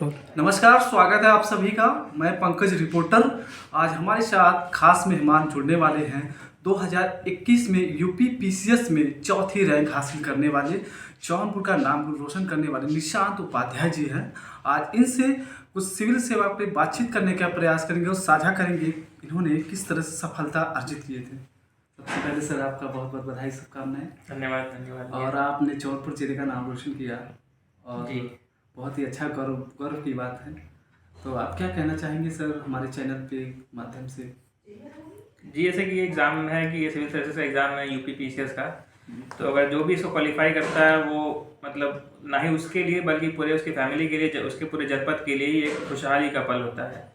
नमस्कार, स्वागत है आप सभी का। मैं पंकज रिपोर्टर। आज हमारे साथ खास मेहमान जुड़ने वाले हैं 2021 में यूपी पीसीएस में चौथी रैंक हासिल करने वाले, जौनपुर का नाम रोशन करने वाले निशांत उपाध्याय जी हैं। आज इनसे कुछ सिविल सेवा पे बातचीत करने का प्रयास करेंगे और साझा करेंगे इन्होंने किस तरह से सफलता अर्जित किए थे। सबसे पहले सर आपका बहुत बहुत बधाई, शुभकामनाएं। धन्यवाद धन्यवाद। और आपने जौनपुर जिले का नाम रोशन किया और जी बहुत ही अच्छा गौरव गौरव की बात है। तो आप क्या कहना चाहेंगे सर हमारे चैनल के माध्यम से? जी, जैसे कि एग्ज़ाम है कि ये सिविल सर्विसेज का एग्ज़ाम है यूपी पीसीएस का। तो अगर जो भी इसको क्वालिफाई करता है वो मतलब ना ही उसके लिए बल्कि पूरे उसकी फैमिली के लिए, उसके पूरे जनपद के लिए ही एक खुशहाली का पल होता है।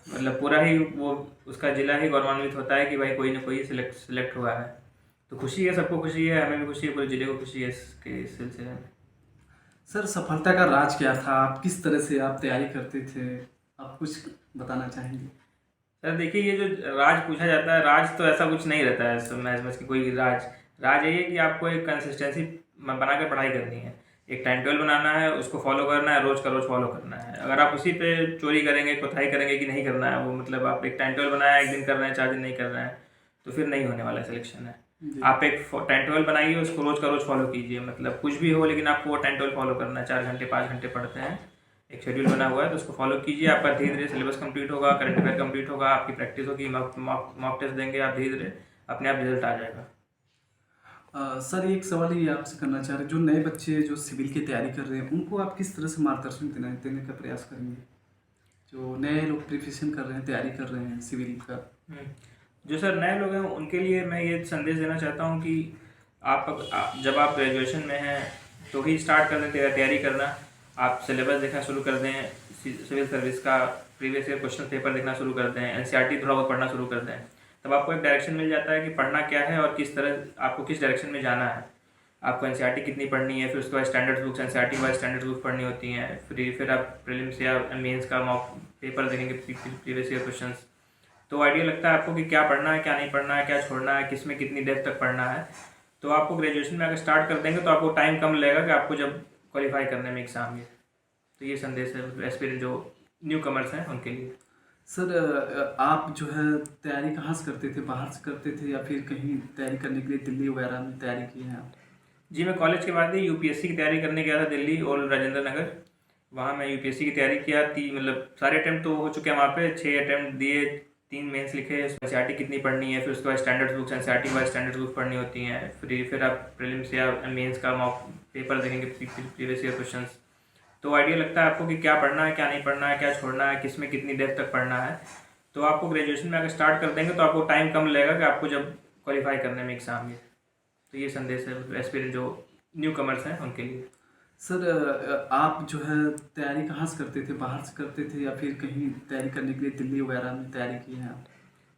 मतलब पूरा ही वो उसका ज़िला ही गौरवान्वित होता है कि भाई कोई ना कोई सिलेक्ट हुआ है। तो खुशी है, सबको खुशी है, हमें भी खुशी है, पूरे ज़िले को खुशी है इसके सिलसिले में। सर सफलता का राज क्या था? आप किस तरह से आप तैयारी करते थे? आप कुछ बताना चाहेंगे? सर देखिए, ये जो राज पूछा जाता है, राज तो ऐसा कुछ नहीं रहता है समझ कि कोई राज यही है कि आपको एक कंसिस्टेंसी बना कर पढ़ाई करनी है। एक टाइम टेबल बनाना है, उसको फॉलो करना है, रोज़ का रोज़ फॉलो करना है। अगर आप उसी पे चोरी करेंगे, कोताही करेंगे कि नहीं करना है, वो मतलब आप एक टाइम टेबल बनाया, एक दिन कर रहे हैं, 4 दिन नहीं कर रहे हैं, तो फिर नहीं होने वाला सिलेक्शन है। आप एक टाइम टेबल बनाइए, उसको रोज़ का रोज़ फॉलो कीजिए। मतलब कुछ भी हो लेकिन आपको वो टाइम टेबल फॉलो करना है। 4 घंटे 5 घंटे पढ़ते हैं, एक शेड्यूल बना हुआ है, तो उसको फॉलो कीजिए। आपका धीरे धीरे सिलेबस कंप्लीट होगा, करंट अफेयर कंप्लीट होगा, आपकी प्रैक्टिस होगी, मॉक टेस्ट देंगे आप, धीरे धीरे अपने आप रिजल्ट आ जाएगा। सर एक सवाल ये आपसे करना चाह रहे हैं, जो नए बच्चे जो सिविल की तैयारी कर रहे हैं उनको आप किस तरह से मार्गदर्शन देने का प्रयास करेंगे? जो नए लोग प्रिपरेशन कर रहे हैं, तैयारी कर रहे हैं सिविल का। जो सर नए लोग हैं उनके लिए मैं ये संदेश देना चाहता हूँ कि जब आप ग्रेजुएशन में हैं तो ही स्टार्ट कर दें तैयारी करना। आप सिलेबस देखना शुरू कर दें, सिविल सर्विस का प्रीवियस ईयर क्वेश्चन पेपर देखना शुरू कर दें, एनसीईआरटी थोड़ा बहुत पढ़ना शुरू कर दें। तब आपको एक डायरेक्शन मिल जाता है कि पढ़ना क्या है और किस तरह आपको किस डायरेक्शन में जाना है। आपको एनसीईआरटी कितनी पढ़नी है, फिर उसके बाद standard books, NCERT wise standard books पढ़नी होती हैं। फिर आप प्रीलिम्स या मेंस का मॉक पेपर देखेंगे, प्रीवियस ईयर क्वेश्चंस। तो आइडिया लगता है आपको कि क्या पढ़ना है, क्या नहीं पढ़ना है, क्या छोड़ना है, किस में कितनी डेप्थ तक पढ़ना है। तो आपको ग्रेजुएशन में अगर स्टार्ट कर देंगे तो आपको टाइम कम लगेगा कि आपको जब क्वालिफाई करने में एग्ज़ाम में। तो ये संदेश है एस्पिरेंट जो न्यू कमर्स हैं उनके लिए। सर आप जो है तैयारी कहाँ से करते थे? बाहर से करते थे या फिर कहीं तैयारी करने के लिए दिल्ली वगैरह में तैयारी की हैं आप? जी, मैं कॉलेज के बाद ही यूपीएससी की तैयारी करने गया था दिल्ली और राजेंद्र नगर। वहाँ मैं यूपीएससी की तैयारी किया थी। मतलब सारे अटैम्प्ट तो हो चुके हैं वहाँ पे, 6 अटैम्प्ट दिए, 3 मेंस लिखे। एनसीईआरटी कितनी पढ़नी है, फिर उसके बाद standard books, NCERT wise standard books पढ़नी होती हैं। फिर आप प्रीलिम्स या मेंस का मॉक पेपर देखेंगे, प्रीवियस ईयर क्वेश्चंस। तो आइडिया लगता है आपको कि क्या पढ़ना है, क्या नहीं पढ़ना है, क्या छोड़ना है, किस में कितनी डेप्थ तक पढ़ना है। तो आपको ग्रेजुएशन में अगर स्टार्ट कर देंगे तो आपको टाइम कम लगेगा कि आपको जब क्वालिफाई करने में एग्ज़ाम में। तो ये संदेश है एस्पिरेंट जो न्यू कमर्स हैं उनके लिए। सर आप जो है तैयारी कहाँ से करते थे? बाहर से करते थे या फिर कहीं तैयारी करने के लिए दिल्ली वगैरह में तैयारी की हैं आप?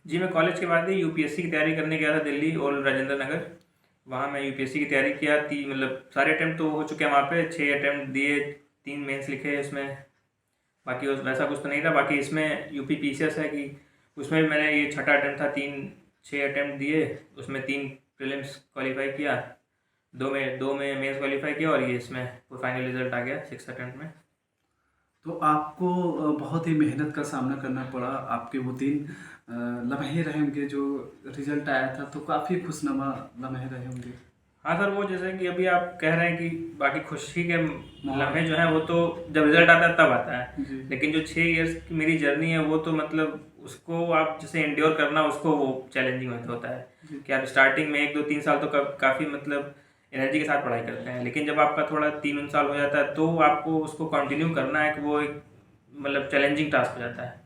जी, मैं कॉलेज के बाद ही यूपीएससी की तैयारी करने गया था दिल्ली और राजेंद्र नगर। वहाँ मैं यूपीएससी की तैयारी किया थी। मतलब सारे अटैम्प्ट तो हो चुके हैं वहाँ पे, 6 अटैम्प्ट दिए, 3 मेंस लिखे इसमें। बाकी वैसा कुछ तो नहीं था। बाकी इसमें यूपी पीसीएस है कि उसमें भी मैंने ये छठा अटैम्प्ट था, 6 अटैम्प्ट दिए, उसमें 3 प्रीलिम्स क्वालिफाई किया, 2 में मेंस क्वालिफाई किया और ये इसमें फाइनल रिजल्ट आ गया 6 अटैम्प्ट में। तो आपको बहुत ही मेहनत का सामना करना पड़ा। आपके वो दिन लम्हे रहे होंगे जो रिजल्ट आया था, तो काफ़ी खुशनुमा लम्हे रहे होंगे। हाँ सर, वो जैसे कि अभी आप कह रहे हैं कि बाकी खुशी के लम्हे जो हैं वो तो जब रिजल्ट आता है तब आता है। जी। लेकिन जो 6 इयर्स की मेरी जर्नी है वो तो मतलब उसको आप जैसे एंड्योर करना, उसको वो चैलेंजिंग होता है कि आप स्टार्टिंग में 1 2 3 साल तो काफ़ी मतलब एनर्जी के साथ पढ़ाई करते हैं। लेकिन जब आपका थोड़ा 3 साल हो जाता है तो आपको उसको कंटिन्यू करना है कि वो एक मतलब चैलेंजिंग टास्क हो जाता है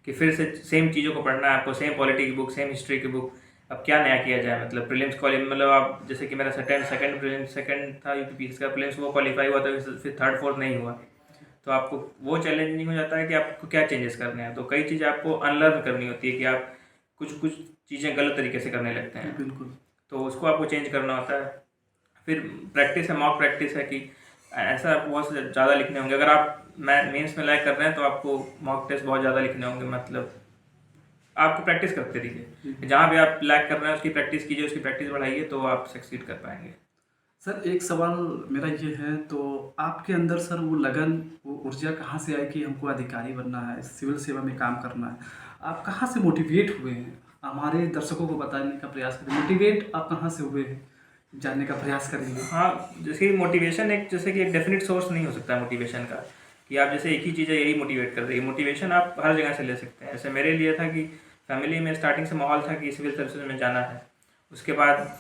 कि फिर से सेम चीज़ों को पढ़ना है आपको, सेम पॉलिटी की बुक, सेम हिस्ट्री की बुक। अब क्या नया किया जाए? मतलब प्रीलिम्स क्वालिफाई, मतलब आप जैसे कि मेरा सेकंड प्रीलिम्स सेकंड था यूपीपीएससी का प्रीलिम्स, वो क्वालिफाई हुआ था, फिर थर्ड फोर्थ नहीं हुआ। तो आपको वो चैलेंजिंग हो जाता है कि आपको क्या चेंजेस करने हैं। तो कई चीज़ें आपको अनलर्न करनी होती है कि आप कुछ कुछ चीज़ें गलत तरीके से करने लगते हैं, बिल्कुल। तो उसको आपको चेंज करना होता है। फिर प्रैक्टिस है, मॉक प्रैक्टिस है कि ऐसा आपको बहुत ज़्यादा लिखने होंगे। अगर आप मेंस में लैग कर रहे हैं तो आपको मॉक टेस्ट बहुत ज़्यादा लिखने होंगे। मतलब आपको प्रैक्टिस करते रहिए, जहाँ भी आप लैग कर रहे हैं उसकी प्रैक्टिस कीजिए, उसकी प्रैक्टिस बढ़ाइए, तो आप सक्सीड कर पाएंगे। सर एक सवाल मेरा ये है, तो आपके अंदर सर वो लगन, वो ऊर्जा कहाँ से आई कि हमको अधिकारी बनना है, सिविल सेवा में काम करना है? आप कहाँ से मोटिवेट हुए हैं? हमारे दर्शकों को बताने का प्रयास करें, मोटिवेट आप कहाँ से हुए हैं, जानने का प्रयास करेंगे। हाँ, जैसे मोटिवेशन एक जैसे कि एक डेफिनेट सोर्स नहीं हो सकता मोटिवेशन का, कि आप जैसे एक ही चीज़ है यही मोटिवेट कर रही है। मोटिवेशन आप हर जगह से ले सकते हैं। जैसे मेरे लिए था कि फैमिली में स्टार्टिंग से माहौल था कि सिविल सर्विसेज में जाना है। उसके बाद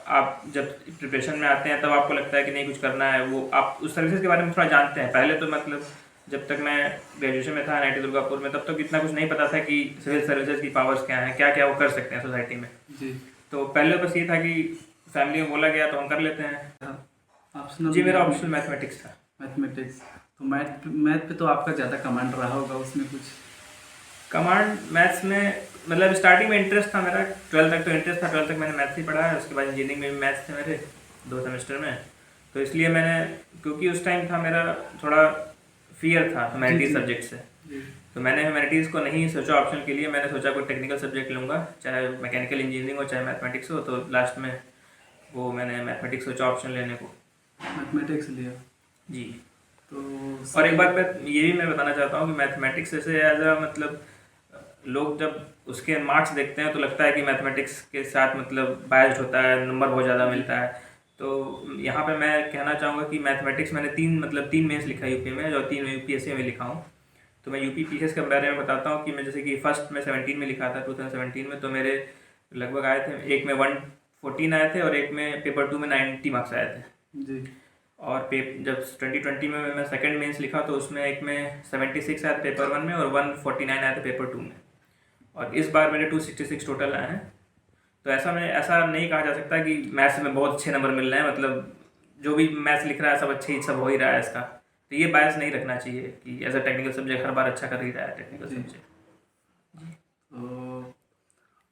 आप जब प्रिपरेशन में आते हैं तब आपको लगता है कि नहीं कुछ करना है, वो आप उस सर्विसेज के बारे में थोड़ा जानते हैं। पहले तो मतलब जब तक मैं ग्रेजुएशन में था NIT दुर्गापुर में, तब तक इतना कुछ नहीं पता था कि सिविल सर्विसेज की पावर्स क्या हैं, क्या क्या वो कर सकते हैं सोसाइटी में। जी। तो पहले बस ये था कि फैमिली में बोला गया तो हम कर लेते हैं। ऑप्शनल जी, मेरा ऑप्शनल मैथमेटिक्स था। मैथमेटिक्स। तो मैथ मैथ पे तो आपका ज़्यादा कमांड रहा होगा, उसमें कुछ? कमांड मैथ्स में मतलब स्टार्टिंग में इंटरेस्ट था मेरा, 12th तक तो इंटरेस्ट था, 12th तक मैंने मैथ्स ही पढ़ा है। उसके बाद इंजीनियरिंग में भी मैथ्स थे मेरे 2 सेमेस्टर में। तो इसलिए मैंने, क्योंकि उस टाइम था मेरा थोड़ा फियर था ह्यूमैनिटीज़ जी। सब्जेक्ट से, जी। तो मैंने ह्यूमैनिटीज़ को नहीं सोचा ऑप्शन के लिए। मैंने सोचा कोई टेक्निकल सब्जेक्ट लूँगा, चाहे मैकेनिकल इंजीनियरिंग हो चाहे मैथमेटिक्स हो। तो लास्ट में वो मैंने मैथमेटिक्स सोचा ऑप्शन लेने को। मैथमेटिक्स लिया। जी। तो और एक बात ये भी मैं बताना चाहता हूँ कि मैथमेटिक्स ऐसे एज अ मतलब लोग जब उसके मार्क्स देखते हैं तो लगता है कि मैथमेटिक्स के साथ मतलब बायस्ड होता है, नंबर बहुत ज़्यादा मिलता है। तो यहाँ पे मैं कहना चाहूँगा कि मैथमेटिक्स मैंने 3 मेंस लिखा यूपी में, और 3 UPSC में लिखा हूँ। तो मैं यूपी PCS के बारे में बताता हूँ कि मैं जैसे कि फर्स्ट में 17 में लिखा था 2017 में, तो मेरे लगभग आए थे, एक में 114 आए थे और एक में पेपर 2 में 90 मार्क्स आए थे। जी। और जब 2020 में मैं सेकंड मेंस लिखा तो उसमें एक में 76 आए थे पेपर 1 में और 149 आए थे पेपर 2 में। और इस बार मेरे 266 टोटल आए हैं। तो ऐसा नहीं कहा जा सकता कि मैथ्स में बहुत अच्छे नंबर मिल रहे हैं, मतलब जो भी मैथ्स लिख रहा है सब अच्छे ही सब हो ही रहा है इसका। तो ये बायस नहीं रखना चाहिए कि एज अ टेक्निकल सब्जेक्ट हर बार अच्छा कर ही रहा है टेक्निकल जी। सब्जेक्ट। तो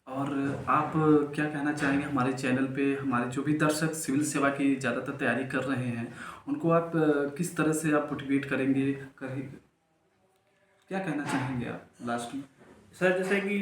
और आप क्या कहना चाहेंगे हमारे चैनल पे, हमारे जो भी दर्शक सिविल सेवा की ज़्यादातर तैयारी कर रहे हैं, उनको आप किस तरह से आप मोटिवेट करेंगे, क्या कहना चाहेंगे आप लास्ट में? सर जैसे कि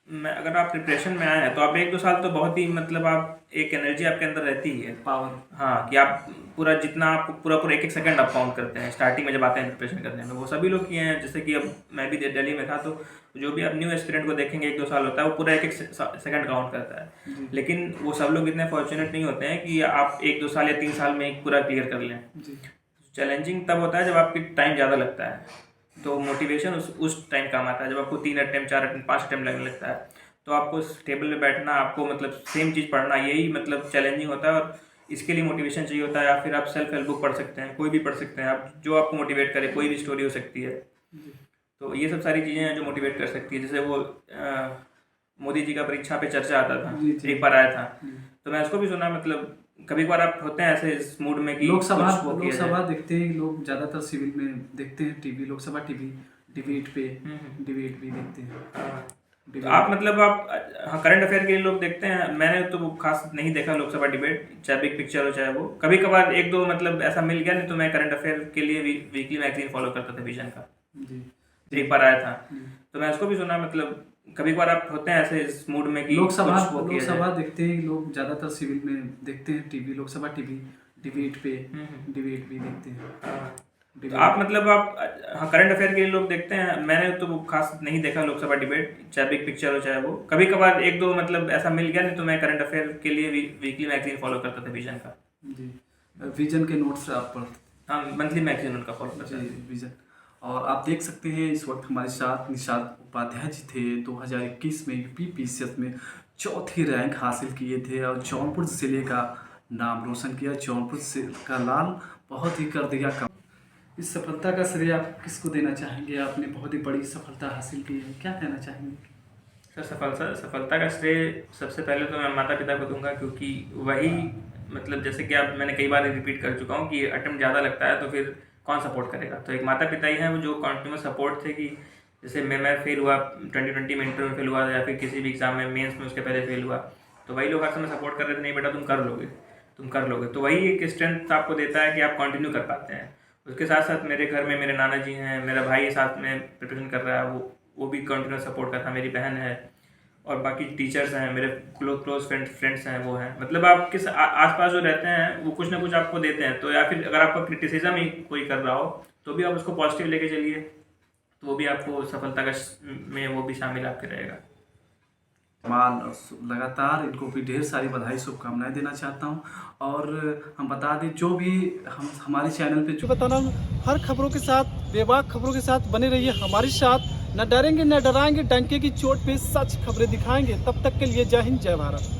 मैं, अगर आप प्रिपरेशन में आए हैं तो आप 1-2 साल तो बहुत ही मतलब आप एक एनर्जी आपके अंदर रहती ही है, पावर। हाँ, कि आप पूरा जितना आप पूरा एक एक सेकंड आप काउंट करते हैं स्टार्टिंग में जब आते हैं प्रिपरेशन करने में। वो सभी लोग किए हैं। जैसे कि अब मैं भी दिल्ली में था, तो जो भी आप न्यू एस्पिरेंट को देखेंगे 1-2 साल होता है, वो पूरा एक एक सेकंड काउंट करता है। जी। लेकिन वो सब लोग इतने फॉर्चुनेट नहीं होते हैं कि आप 1-2 साल या 3 साल में एक पूरा क्लियर कर लें। जी। चैलेंजिंग तब होता है जब आपकी टाइम ज़्यादा लगता है। तो मोटिवेशन उस टाइम काम आता है जब आपको 3 अटेम्प्ट 4 अटेम्प्ट 5 अटेम्प्ट लगने लगता है। तो आपको टेबल में बैठना, आपको मतलब सेम चीज़ पढ़ना, यही मतलब चैलेंजिंग होता है। और इसके लिए मोटिवेशन चाहिए होता है। या फिर आप सेल्फ हेल्प बुक पढ़ सकते हैं, कोई भी पढ़ सकते हैं आप, जो आपको मोटिवेट करे, कोई भी स्टोरी हो सकती है। जी। तो ये सब सारी चीज़ें हैं जो मोटिवेट कर सकती है। जैसे वो मोदी जी का परीक्षा पे चर्चा आता था, जी। एक बार आया था, जी। तो मैं उसको भी सुना। मतलब कभी कभार आप होते हैं ऐसे इस मूड में कि लोकसभा कुछ वो किया जाए। लोकसभा देखते हैं लोग, ज़्यादातर सिविल में देखते हैं टीवी, लोकसभा टीवी डिबेट पे, डिबेट भी देखते हैं। हाँ। तो डिबेट। आप मतलब आप, हाँ, करंट अफेयर के लिए लोग देखते हैं। मैंने तो वो खास नहीं देखा लोकसभा डिबेट, चाहे बिग पिक्चर हो चाहे वो। कभी कभार 1-2 मतलब ऐसा मिल गया, नहीं तो मैं करंट अफेयर के लिए वीकली मैगजीन फॉलो करता था विजन का। जी। एक बार आया था, तो मैं उसको भी सुना। मतलब कभी कभार आप होते हैं ऐसे इस मूड में कि लोकसभा कुछ वो किया जाए। लोकसभा देखते हैं लोग, ज़्यादातर सिविल में देखते हैं टीवी, लोकसभा टीवी डिबेट पे, डिबेट भी देखते हैं। हाँ। तो डिबेट। आप मतलब आप, हाँ, करंट अफेयर के लिए लोग देखते हैं। मैंने तो वो खास नहीं देखा लोकसभा डिबेट, चाहे बिग पिक्चर हो चाहे वो। कभी कभार 1-2 मतलब ऐसा मिल गया, नहीं तो मैं करंट अफेयर के लिए वीकली मैगजीन फॉलो करता था विजन का। जी। विजन के नोट्स आप पढ़ते? हाँ, मंथली मैगजीन उनका फॉलो करता जी, था। विजन। और आप देख सकते हैं इस वक्त हमारे साथ निषाद उपाध्याय जी थे। 2021 में यूपी PCS में चौथी रैंक हासिल किए थे और जौनपुर जिले का नाम रोशन किया। जौनपुर का लाल बहुत ही कर दिया कम। इस सफलता का श्रेय आप किसको देना चाहेंगे? आपने बहुत ही बड़ी सफलता हासिल की है, क्या कहना चाहेंगे? सर सफलता का श्रेय सबसे पहले तो मैं माता पिता को दूंगा, क्योंकि वही मतलब जैसे कि आप, मैंने कई बार रिपीट कर चुका हूँ कि अटेम्प्ट ज़्यादा लगता है तो फिर कौन सपोर्ट करेगा। तो एक माता पिता ही हैं वो जो कंटिन्यूस सपोर्ट थे। कि जैसे मैं फेल हुआ 2020 में, इंटर में फेल हुआ, या फिर किसी भी एग्जाम में मेंस में उसके पहले फेल हुआ, तो वही लोग हर समय सपोर्ट कर रहे थे, नहीं बेटा तुम कर लोगे, तुम कर लोगे। तो वही एक स्ट्रेंथ आपको देता है कि आप कंटिन्यू कर पाते हैं। उसके साथ साथ मेरे घर में मेरे नाना जी हैं, मेरा भाई साथ में प्रिपरेशन कर रहा है, वो भी कंटिन्यूस सपोर्ट करता है, मेरी बहन है। और बाकी टीचर्स हैं, मेरे क्लोज फ्रेंड्स हैं, वो हैं, मतलब आपके आसपास जो रहते हैं वो कुछ ना कुछ आपको देते हैं। तो या फिर अगर आपका क्रिटिसिज्म ही कोई कर रहा हो तो भी आप उसको पॉजिटिव लेके चलिए, तो वो भी आपको सफलता का में वो भी शामिल आपके रहेगा। मान लगातार इनको भी ढेर सारी बधाई शुभकामनाएं देना चाहता हूं। और हम बता दें, जो भी हम हमारे चैनल पे जो बताना, हर खबरों के साथ, बेबाक खबरों के साथ बने रहिए हमारे साथ। न डरेंगे न डराएंगे, डंके की चोट पे सच खबरें दिखाएंगे। तब तक के लिए जय हिंद, जय भारत।